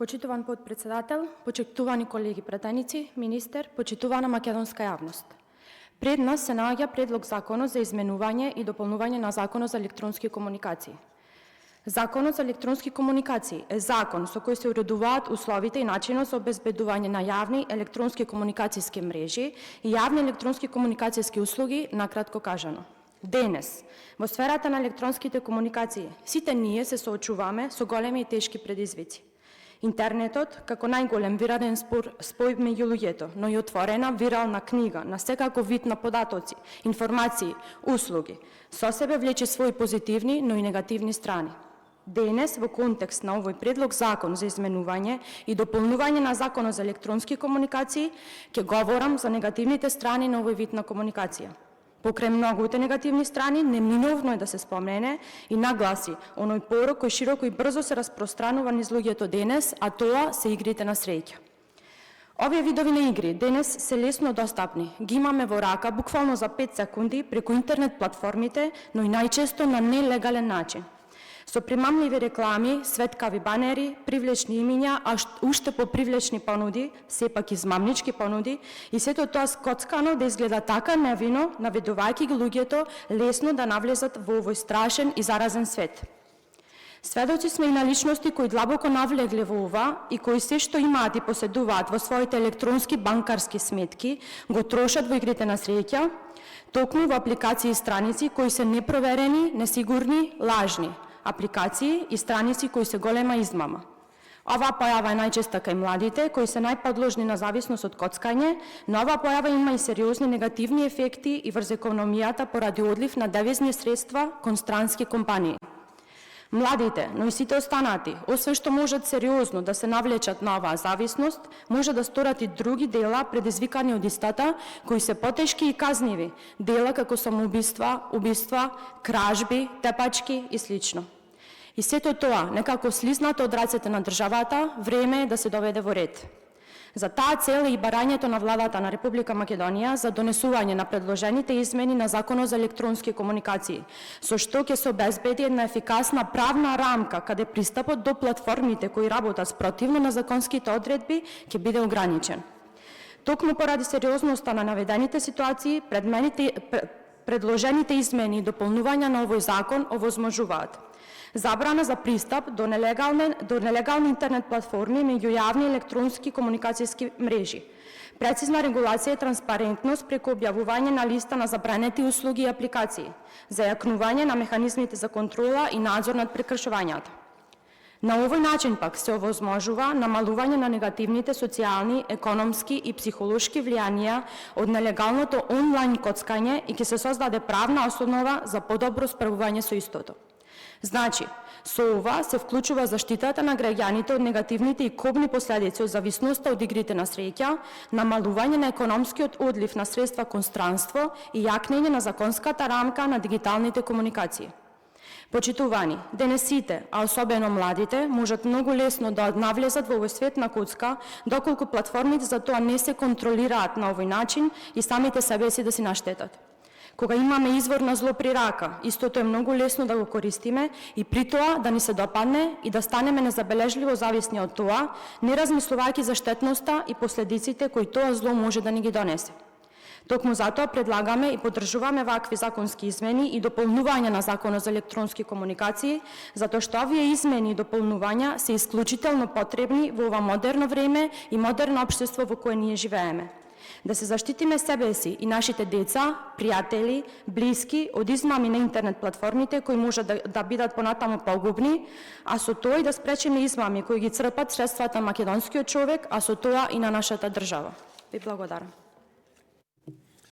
Почитуван подпредседател, почитувани колеги пратеници, министер, почитувана македонска јавност. Пред нас се наоѓа предлог закона за изменување и дополнување на Законот за електронски комуникации. Законот за електронски комуникации е закон со кој се уредуваат условите и начинот за обезбедување на јавни електронски комуникацијски мрежи и јавни електронски комуникацијски услуги, накратко кажано. Денес, во сферата на електронските комуникации, сите ние се соочуваме со големи и тешки предизвици. Интернетот, како најголем вирален спој меѓу луѓето, но и отворена вирална книга на секако вид на податоци, информации, услуги, со себе влече своји позитивни, но и негативни страни. Денес, во контекст на овој предлог закон за изменување и дополнување на Законот за електронски комуникации, ќе говорам за негативните страни на овој вид на комуникација. Покрај многуте негативни страни, неминовно е да се спомене и нагласи оној порок кој широко и брзо се распространува низ луѓето денес, а тоа се игрите на среќа. Овие видови на игри денес се лесно достапни. Ги имаме во рака буквално за 5 секунди преку интернет платформите, но и најчесто на нелегален начин. Со примамливи реклами, светкави банери, привлечни имиња, а уште попривлечни понуди, сепак измамнички понуди, и сето тоа скоцкано да изгледа така невино, наведувајќи ги луѓето лесно да навлезат во овој страшен и заразен свет. Сведоци сме и на личности кои длабоко навлегле во ова и кои се што имаат и поседуваат во своите електронски банкарски сметки, го трошат во игрите на среќа, токму во апликации и страници кои се непроверени, несигурни, лажни. Апликации и страници кои се голема измама. Оваа појава е најчеста кај младите, кои се најподложни на зависност од коцкање, но оваа појава има и сериозни негативни ефекти и врз економијата поради одлив на девизни средства кон странски компании. Младите, но и сите останати, освен што можат сериозно да се навлечат на оваа зависност, може да сторат и други дела предизвикани од истата, кои се потешки и казниви, дела како самоубиства, убиства, кражби, тепачки и слично. И сето тоа, некако слизнато од рацете на државата, време е да се доведе во ред. За таа цел е и барањето на владата на Република Македонија за донесување на предложените измени на Законот за електронски комуникации, со што ќе се обезбеди една ефикасна правна рамка каде пристапот до платформите кои работат спротивно на законските одредби ќе биде ограничен. Токму поради сериозноста на наведените ситуации, предложените измени и дополнувања на овој закон овозможуваат: забрана за пристап до нелегални интернет платформи меѓу јавни електронски комуникацијски мрежи, прецизна регулација и транспарентност преку објавување на листа на забранети услуги и апликации, зајакнување на механизмите за контрола и надзор над прекршувањата. На овој начин пак се овозможува намалување на негативните социјални, економски и психолошки влијанија од нелегалното онлайн коцкање и ќе се создаде правна основа за подобро справување со истото. Значи, со ова се вклучува заштитата на граѓаните од негативните и кобни последици од зависноста од игрите на среќа, намалување на економскиот одлив на средства кон странство и јакнење на законската рамка на дигиталните комуникации. Почитувани, денес сите, а особено младите, можат многу лесно да навлезат во овој свет на коцка, доколку платформите за тоа не се контролираат на овој начин и самите себе си да си наштетат. Кога имаме извор на зло при рака, истото е многу лесно да го користиме и при тоа да ни се допадне и да станеме незабележливо зависни од тоа, не размислувајќи за штетноста и последиците кои тоа зло може да ни ги донесе. Токму затоа предлагаме и поддржуваме вакви законски измени и дополнувања на Законот за електронски комуникации, затоа што овие измени и дополнувања се исклучително потребни во ова модерно време и модерно општество во кое ние живееме. Да се заштитиме себе си и нашите деца, пријатели, блиски од измами на интернет платформите кои може да бидат понатаму погубни, а со тоа и да спречиме измами кои ги црпат средствата македонскиот човек, а со тоа и на нашата држава. Ви благодарам.